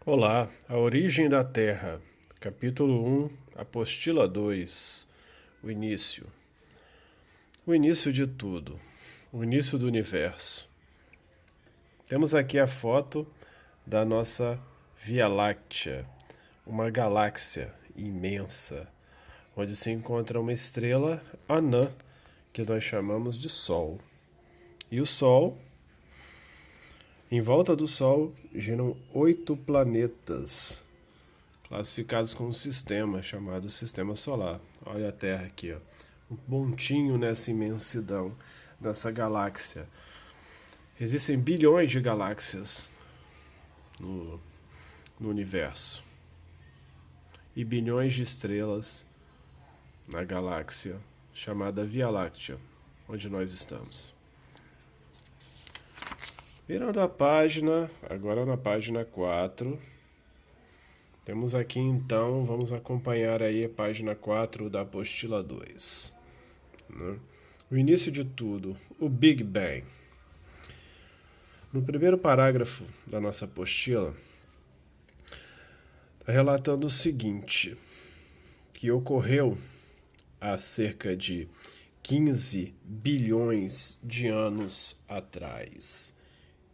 Olá, a origem da Terra, capítulo 1, apostila 2, o início. O início de tudo, o início do universo. Temos aqui a foto da nossa Via Láctea, uma galáxia imensa, onde se encontra uma estrela anã, que nós chamamos de Sol. E o Sol, em volta do Sol, giram 8 planetas, classificados como um sistema chamado Sistema Solar. Olha a Terra aqui, ó. Um pontinho nessa imensidão, nessa galáxia. Existem bilhões de galáxias no universo e bilhões de estrelas na galáxia chamada Via Láctea, onde nós estamos. Virando a página, agora na página 4, temos aqui então, vamos acompanhar aí a página 4 da apostila 2. Né? O início de tudo, o Big Bang. No primeiro parágrafo da nossa apostila, está relatando o seguinte, que ocorreu há cerca de 15 bilhões de anos atrás.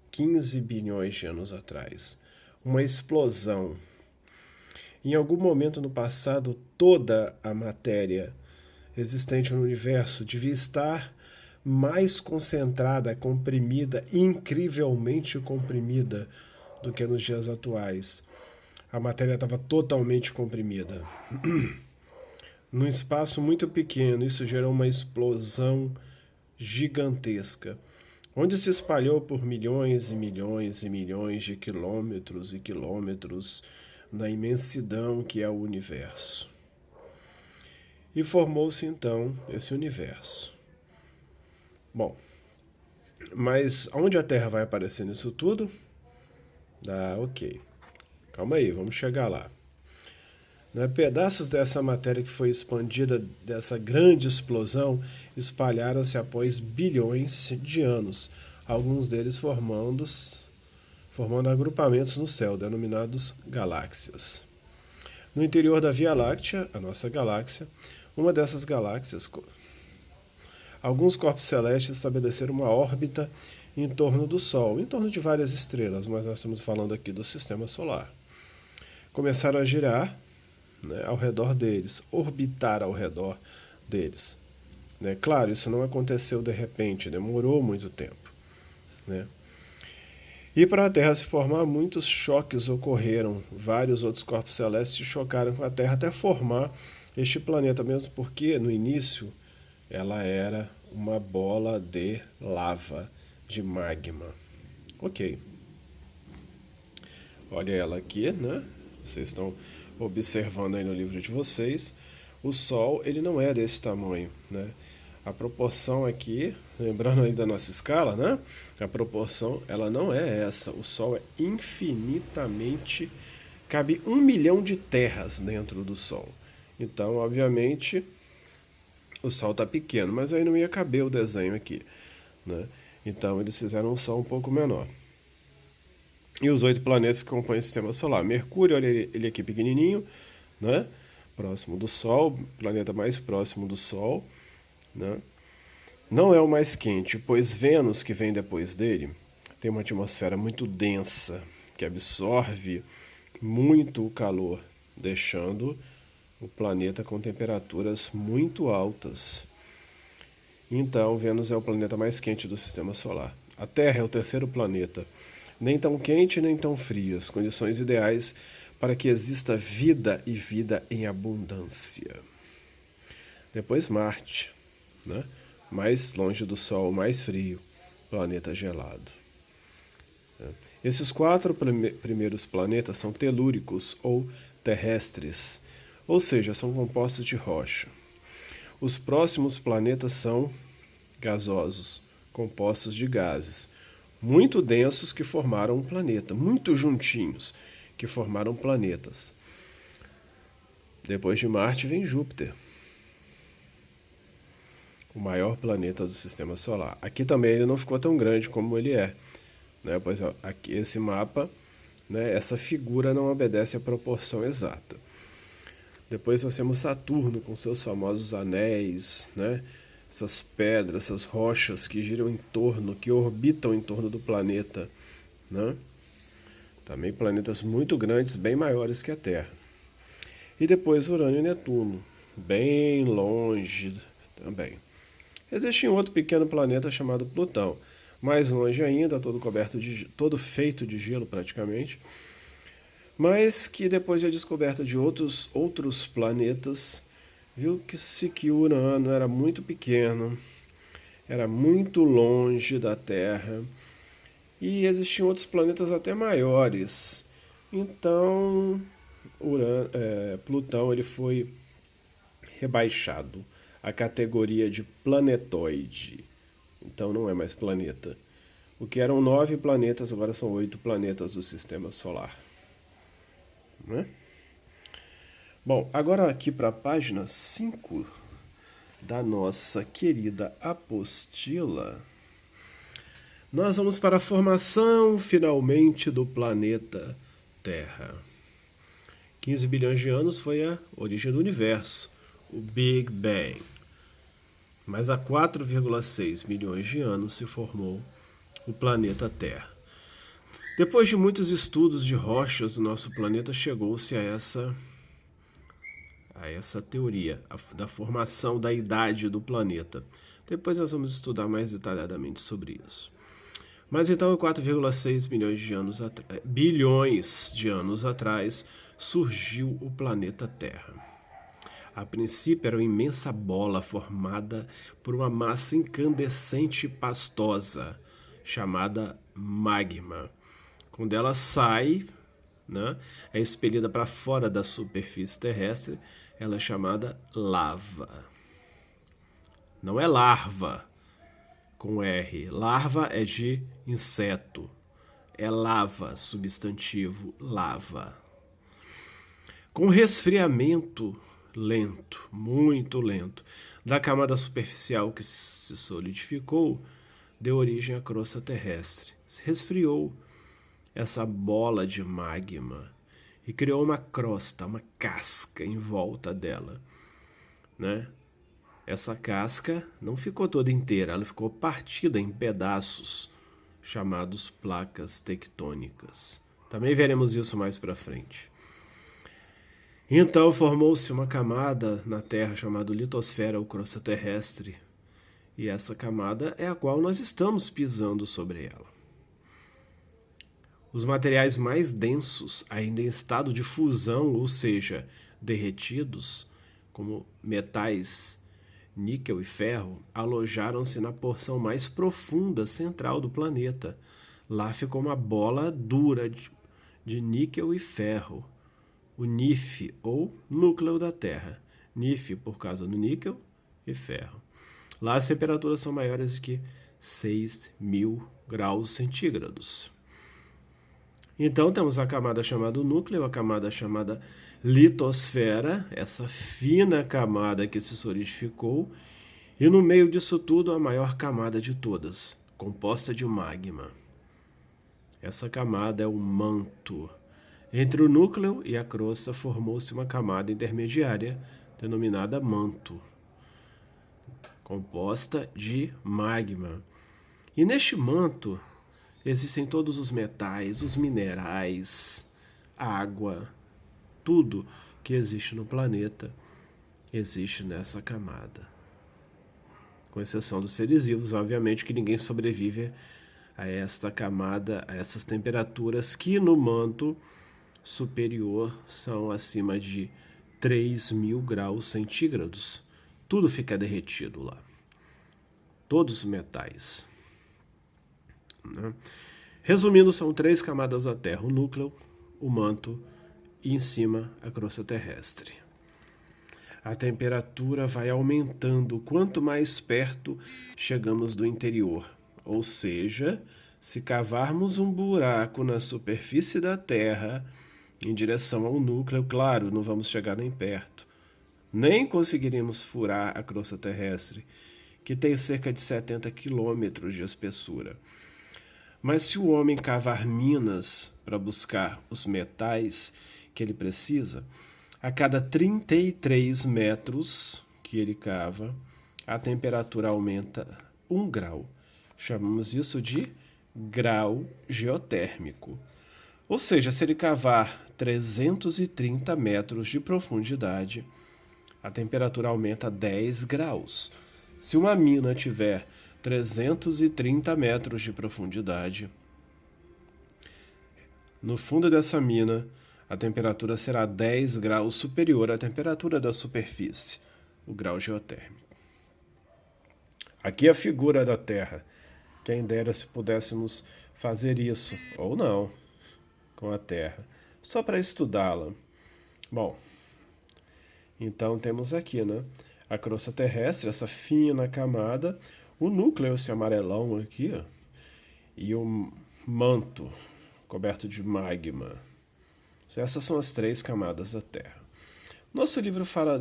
15 bilhões de anos atrás. Uma explosão. Em algum momento no passado, toda a matéria existente no universo devia estar mais concentrada, comprimida, incrivelmente comprimida do que nos dias atuais. A matéria estava totalmente comprimida. Num espaço muito pequeno, isso gerou uma explosão gigantesca, onde se espalhou por milhões e milhões e milhões de quilômetros e quilômetros na imensidão que é o universo. E formou-se então esse universo. Bom, mas onde a Terra vai aparecer nisso tudo? Ok. Calma aí, vamos chegar lá. Pedaços dessa matéria que foi expandida dessa grande explosão espalharam-se após bilhões de anos, alguns deles formando agrupamentos no céu, denominados galáxias. No interior da Via Láctea, a nossa galáxia, uma dessas galáxias, alguns corpos celestes estabeleceram uma órbita em torno do Sol, em torno de várias estrelas, mas nós estamos falando aqui do Sistema Solar. Começaram a girar, ao redor deles, orbitar ao redor deles. Claro, isso não aconteceu de repente, demorou muito tempo. E para a Terra se formar, muitos choques ocorreram. Vários outros corpos celestes chocaram com a Terra até formar este planeta, mesmo porque no início ela era uma bola de lava, de magma. Ok. Olha ela aqui, né? Vocês estão observando aí no livro de vocês. O Sol, ele não é desse tamanho, né? A proporção aqui, lembrando aí da nossa escala, né? A proporção, ela não é essa. O Sol é infinitamente... Cabe 1 milhão de terras dentro do Sol. Então, obviamente, o Sol está pequeno, mas aí não ia caber o desenho aqui, né? Então, eles fizeram um Sol um pouco menor. E os 8 planetas que compõem o Sistema Solar. Mercúrio, olha ele aqui pequenininho, né? Próximo do Sol, planeta mais próximo do Sol, né? Não é o mais quente, pois Vênus, que vem depois dele, tem uma atmosfera muito densa, que absorve muito o calor, deixando o planeta com temperaturas muito altas. Então, Vênus é o planeta mais quente do Sistema Solar. A Terra é o terceiro planeta, nem tão quente nem tão frio, as condições ideais para que exista vida e vida em abundância. Depois Marte, né? Mais longe do Sol, mais frio, planeta gelado. Esses 4 primeiros planetas são telúricos ou terrestres, ou seja, são compostos de rocha. Os próximos planetas são gasosos, compostos de gases, muito densos que formaram um planeta, muito juntinhos que formaram planetas. Depois de Marte vem Júpiter, o maior planeta do Sistema Solar. Aqui também ele não ficou tão grande como ele é, né? Pois aqui esse mapa né? Essa figura não obedece à proporção exata. Depois nós temos Saturno com seus famosos anéis, né? Essas pedras, essas rochas que giram em torno, que orbitam em torno do planeta, né? Também planetas muito grandes, bem maiores que a Terra. E depois Urano e Netuno, bem longe também. Existe um outro pequeno planeta chamado Plutão, mais longe ainda, todo feito de gelo praticamente, mas que depois da descoberta de outros planetas, viu-se que Urano era muito pequeno, era muito longe da Terra, e existiam outros planetas até maiores. Então, Plutão ele foi rebaixado à categoria de planetoide. Então não é mais planeta. O que eram 9 planetas, agora são 8 planetas do Sistema Solar. Né? Bom, agora aqui para a página 5 da nossa querida apostila, nós vamos para a formação, finalmente, do planeta Terra. 15 bilhões de anos foi a origem do universo, o Big Bang. Mas há 4,6 milhões de anos se formou o planeta Terra. Depois de muitos estudos de rochas do nosso planeta, chegou-se a essa teoria da formação da idade do planeta. Depois nós vamos estudar mais detalhadamente sobre isso. Mas então, em 4,6 bilhões de anos atrás, surgiu o planeta Terra. A princípio era uma imensa bola formada por uma massa incandescente e pastosa, chamada magma. Quando ela sai, né, é expelida para fora da superfície terrestre, ela é chamada lava. Não é larva, com R. Larva é de inseto. É lava, substantivo, lava. Com resfriamento lento, muito lento, da camada superficial que se solidificou, deu origem à crosta terrestre. Se resfriou essa bola de magma e criou uma crosta, uma casca em volta dela, né? Essa casca não ficou toda inteira, ela ficou partida em pedaços, chamados placas tectônicas. Também veremos isso mais para frente. Então formou-se uma camada na Terra chamada litosfera ou crosta terrestre, e essa camada é a qual nós estamos pisando sobre ela. Os materiais mais densos, ainda em estado de fusão, ou seja, derretidos, como metais, níquel e ferro, alojaram-se na porção mais profunda central do planeta. Lá ficou uma bola dura de níquel e ferro, o NIF, ou núcleo da Terra. NIF por causa do níquel e ferro. Lá as temperaturas são maiores do que 6.000 graus centígrados. Então temos a camada chamada núcleo, a camada chamada litosfera, essa fina camada que se solidificou, e no meio disso tudo a maior camada de todas, composta de magma. Essa camada é o manto. Entre o núcleo e a crosta formou-se uma camada intermediária, denominada manto, composta de magma. E neste manto existem todos os metais, os minerais, água, tudo que existe no planeta existe nessa camada. Com exceção dos seres vivos, obviamente que ninguém sobrevive a esta camada, a essas temperaturas que no manto superior são acima de 3.000 graus centígrados. Tudo fica derretido lá. Todos os metais. Né? Resumindo, são 3 camadas da Terra: o núcleo, o manto e em cima a crosta terrestre. A temperatura vai aumentando quanto mais perto chegamos do interior. Ou seja, se cavarmos um buraco na superfície da Terra em direção ao núcleo, claro, não vamos chegar nem perto. Nem conseguiríamos furar a crosta terrestre, que tem cerca de 70 quilômetros de espessura. Mas se o homem cavar minas para buscar os metais que ele precisa, a cada 33 metros que ele cava, a temperatura aumenta 1 grau. Chamamos isso de grau geotérmico. Ou seja, se ele cavar 330 metros de profundidade, a temperatura aumenta 10 graus. Se uma mina tiver 330 metros de profundidade, no fundo dessa mina, a temperatura será 10 graus superior à temperatura da superfície, o grau geotérmico. Aqui é a figura da Terra. Quem dera se pudéssemos fazer isso, ou não, com a Terra, só para estudá-la. Bom, então temos aqui, né, a crosta terrestre, essa fina camada, o núcleo, esse amarelão aqui, ó, e o manto coberto de magma. Essas são as 3 camadas da Terra. Nosso livro fala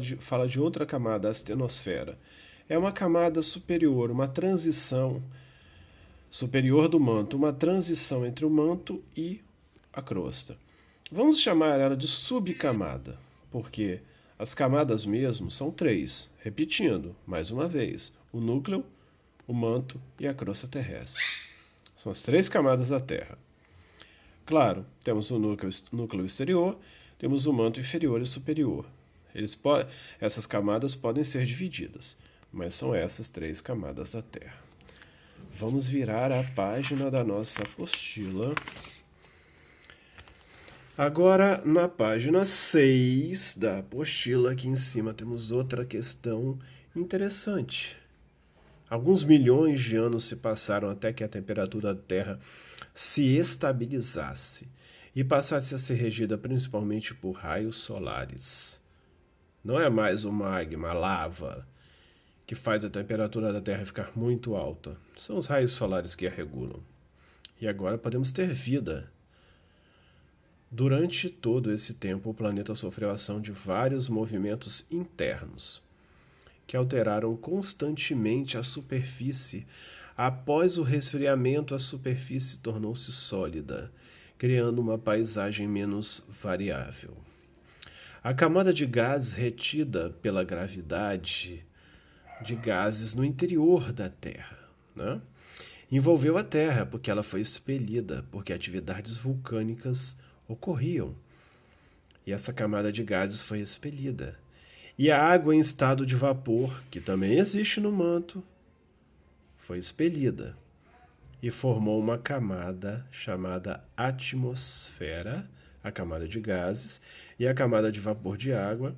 de outra camada, a astenosfera. É uma camada superior, uma transição superior do manto, uma transição entre o manto e a crosta. Vamos chamar ela de subcamada, porque as camadas mesmo são 3. Repetindo, mais uma vez, o núcleo, o manto e a crosta terrestre. São as 3 camadas da Terra. Claro, temos o núcleo exterior, temos o manto inferior e superior. Essas camadas podem ser divididas, mas são essas 3 camadas da Terra. Vamos virar a página da nossa apostila. Agora, na página 6 da apostila, aqui em cima, temos outra questão interessante. Alguns milhões de anos se passaram até que a temperatura da Terra se estabilizasse e passasse a ser regida principalmente por raios solares. Não é mais o magma, a lava, que faz a temperatura da Terra ficar muito alta. São os raios solares que a regulam. E agora podemos ter vida. Durante todo esse tempo, o planeta sofreu a ação de vários movimentos internos, que alteraram constantemente a superfície. Após o resfriamento, a superfície tornou-se sólida, criando uma paisagem menos variável. A camada de gases retida pela gravidade de gases no interior da Terra, né, envolveu a Terra porque ela foi expelida, porque atividades vulcânicas ocorriam. E essa camada de gases foi expelida. E a água em estado de vapor, que também existe no manto, foi expelida e formou uma camada chamada atmosfera, a camada de gases, e a camada de vapor de água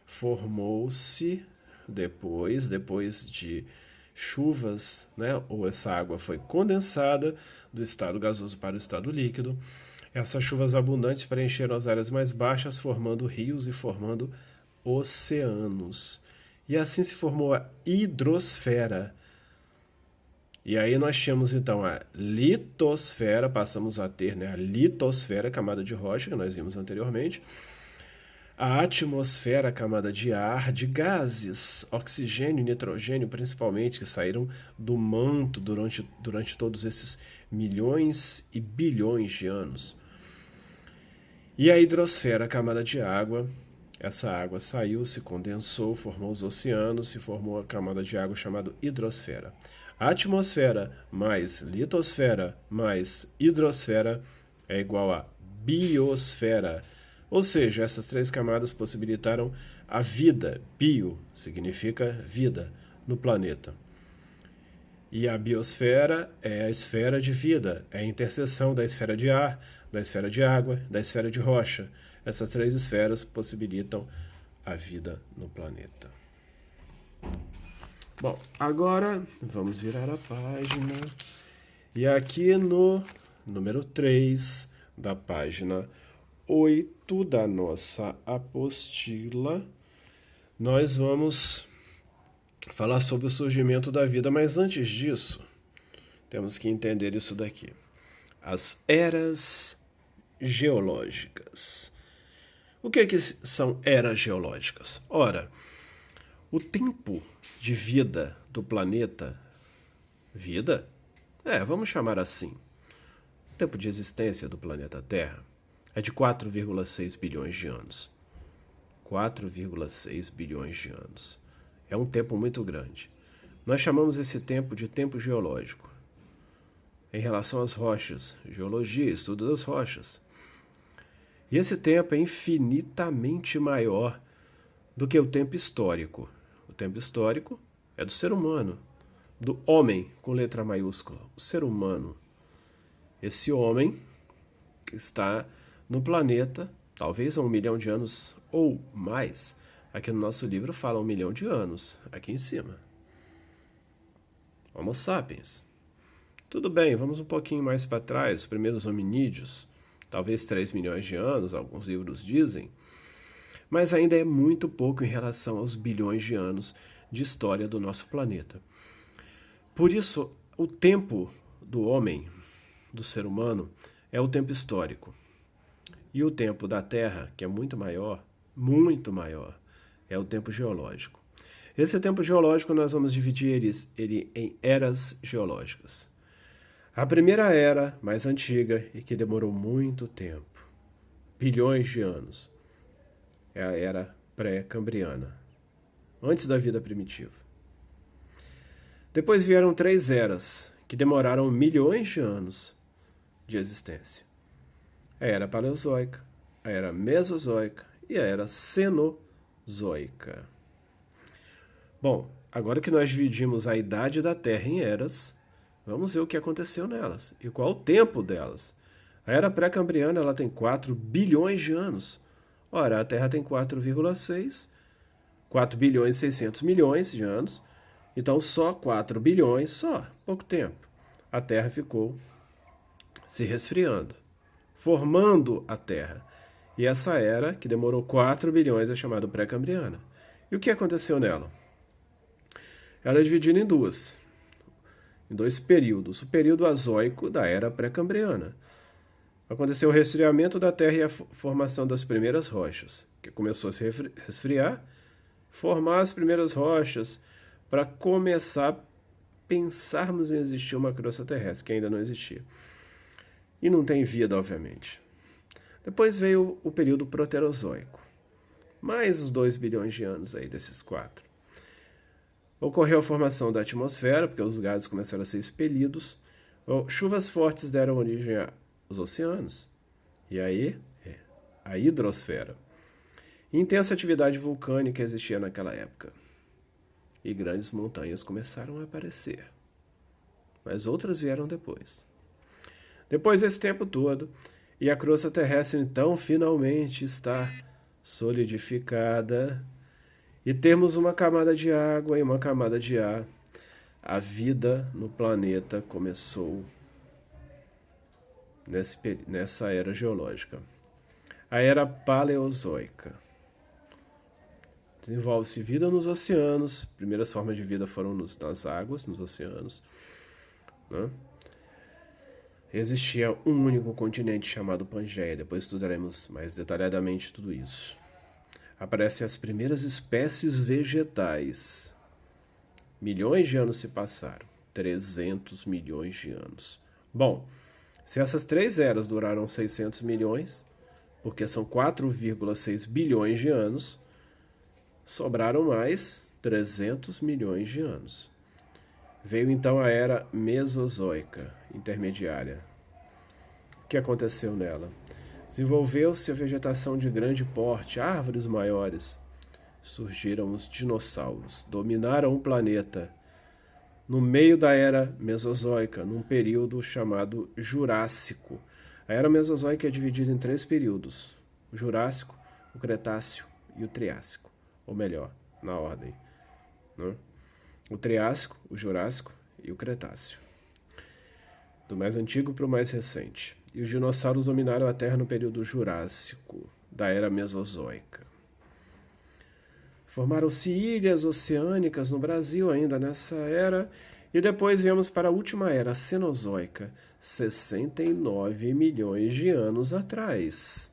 formou-se depois de chuvas, né? Ou essa água foi condensada do estado gasoso para o estado líquido. Essas chuvas abundantes preencheram as áreas mais baixas, formando rios e formando oceanos. E assim se formou a hidrosfera. E aí nós tínhamos então a litosfera, passamos a ter, né, a litosfera, camada de rocha, que nós vimos anteriormente. A atmosfera, camada de ar, de gases, oxigênio e nitrogênio principalmente, que saíram do manto durante todos esses milhões e bilhões de anos. E a hidrosfera, camada de água. Essa água saiu, se condensou, formou os oceanos e formou a camada de água chamada hidrosfera. A atmosfera mais litosfera mais hidrosfera é igual a biosfera. Ou seja, essas 3 camadas possibilitaram a vida. Bio significa vida no planeta. E a biosfera é a esfera de vida, é a interseção da esfera de ar, da esfera de água, da esfera de rocha. Essas 3 esferas possibilitam a vida no planeta. Bom, agora vamos virar a página. E aqui no número 3 da página 8 da nossa apostila, nós vamos falar sobre o surgimento da vida, mas antes disso, temos que entender isso daqui. As eras geológicas. O que são eras geológicas? Ora, o tempo de vida do planeta, vida Vamos chamar assim. O tempo de existência do planeta Terra é de 4,6 bilhões de anos. 4,6 bilhões de anos. É um tempo muito grande. Nós chamamos esse tempo de tempo geológico. Em relação às rochas, geologia, estudo das rochas. E esse tempo é infinitamente maior do que o tempo histórico. O tempo histórico é do ser humano, do homem, com letra maiúscula, o ser humano. Esse homem está no planeta, talvez há 1 milhão de anos ou mais. Aqui no nosso livro fala 1 milhão de anos, aqui em cima. Homo sapiens. Tudo bem, vamos um pouquinho mais para trás, os primeiros hominídeos, talvez 3 milhões de anos, alguns livros dizem, mas ainda é muito pouco em relação aos bilhões de anos de história do nosso planeta. Por isso, o tempo do homem, do ser humano, é o tempo histórico. E o tempo da Terra, que é muito maior, é o tempo geológico. Esse tempo geológico nós vamos dividir ele em eras geológicas. A primeira era, mais antiga e que demorou muito tempo, bilhões de anos, é a era pré-cambriana, antes da vida primitiva. Depois vieram 3 eras, que demoraram milhões de anos de existência. A era paleozoica, a era mesozoica e a era cenozoica. Bom, agora que nós dividimos a idade da Terra em eras, vamos ver o que aconteceu nelas e qual o tempo delas. A era pré-cambriana ela tem 4 bilhões de anos. Ora, a Terra tem 4 bilhões e 600 milhões de anos. Então, só 4 bilhões, pouco tempo. A Terra ficou se resfriando, formando a Terra. E essa era, que demorou 4 bilhões, é chamada pré-cambriana. E o que aconteceu nela? Ela é dividida em dois períodos. O período azoico da era pré-cambriana. Aconteceu o resfriamento da Terra e a formação das primeiras rochas, que começou a se resfriar, formar as primeiras rochas para começar a pensarmos em existir uma crosta terrestre, que ainda não existia. E não tem vida, obviamente. Depois veio o período proterozoico. Mais os 2 bilhões de anos aí desses 4. Ocorreu a formação da atmosfera, porque os gases começaram a ser expelidos. Chuvas fortes deram origem aos oceanos. E aí, a hidrosfera. Intensa atividade vulcânica existia naquela época. E grandes montanhas começaram a aparecer. Mas outras vieram depois. Depois desse tempo todo, e a crosta terrestre então finalmente está solidificada, e temos uma camada de água e uma camada de ar, a vida no planeta começou nessa era geológica. A era paleozoica. Desenvolve-se vida nos oceanos. Primeiras formas de vida foram nas águas, nos oceanos. Né? Existia um único continente chamado Pangeia. Depois estudaremos mais detalhadamente tudo isso. Aparecem as primeiras espécies vegetais. Milhões de anos se passaram. 300 milhões de anos. Bom, se essas 3 eras duraram 600 milhões, porque são 4,6 bilhões de anos, sobraram mais 300 milhões de anos. Veio então a era mesozoica, intermediária. O que aconteceu nela? Desenvolveu-se a vegetação de grande porte, árvores maiores. Surgiram os dinossauros, dominaram o planeta. No meio da era mesozoica, num período chamado Jurássico. A era mesozoica é dividida em 3 períodos: o Jurássico, o Cretáceo e o Triássico. Ou melhor, na ordem. Né? O Triássico, o Jurássico e o Cretáceo. Do mais antigo para o mais recente. E os dinossauros dominaram a Terra no período Jurássico, da era Mesozoica. Formaram-se ilhas oceânicas no Brasil ainda nessa era, e depois viemos para a última era, a Cenozoica, 69 milhões de anos atrás.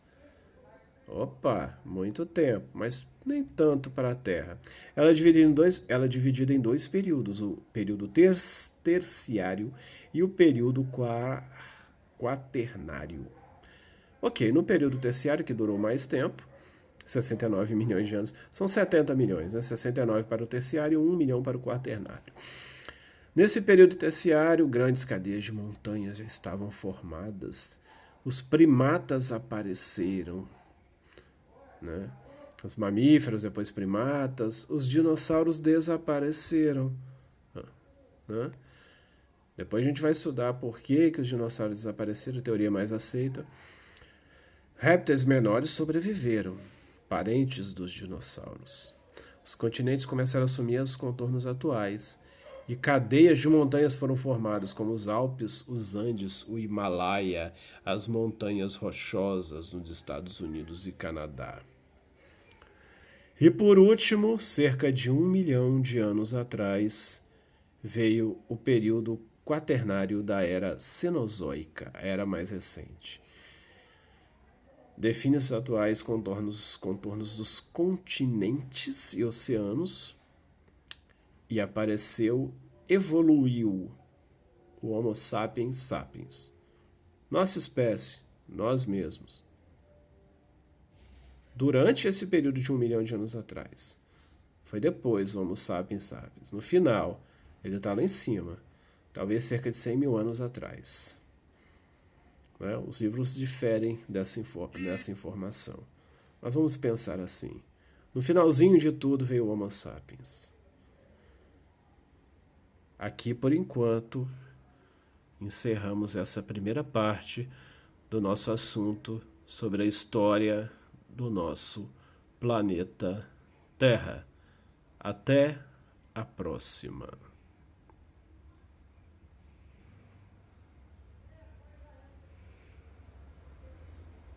Opa, muito tempo, mas nem tanto para a Terra. Ela é dividida em dois períodos, o período terciário e o período quaternário. Ok, no período terciário, que durou mais tempo, 69 milhões de anos, são 70 milhões, né? 69 para o terciário e 1 milhão para o quaternário. Nesse período terciário, grandes cadeias de montanhas já estavam formadas. Os primatas apareceram, né? Os mamíferos, depois primatas. Os dinossauros desapareceram, né? Depois a gente vai estudar por que os dinossauros desapareceram, a teoria mais aceita. Répteis menores sobreviveram, parentes dos dinossauros. Os continentes começaram a assumir os contornos atuais e cadeias de montanhas foram formadas, como os Alpes, os Andes, o Himalaia, as montanhas rochosas nos Estados Unidos e Canadá. E por último, cerca de 1 milhão de anos atrás, veio o período quaternário da era Cenozoica, a era mais recente. Define os atuais contornos dos continentes e oceanos e evoluiu o Homo sapiens sapiens. Nossa espécie, nós mesmos. Durante esse período de 1 milhão de anos atrás. Foi depois o Homo sapiens sapiens. No final, ele está lá em cima. Talvez cerca de 100 mil anos atrás. Né? Os livros diferem dessa informação. Mas vamos pensar assim. No finalzinho de tudo veio o Homo sapiens. Aqui, por enquanto, encerramos essa primeira parte do nosso assunto sobre a história do nosso planeta Terra. Até a próxima.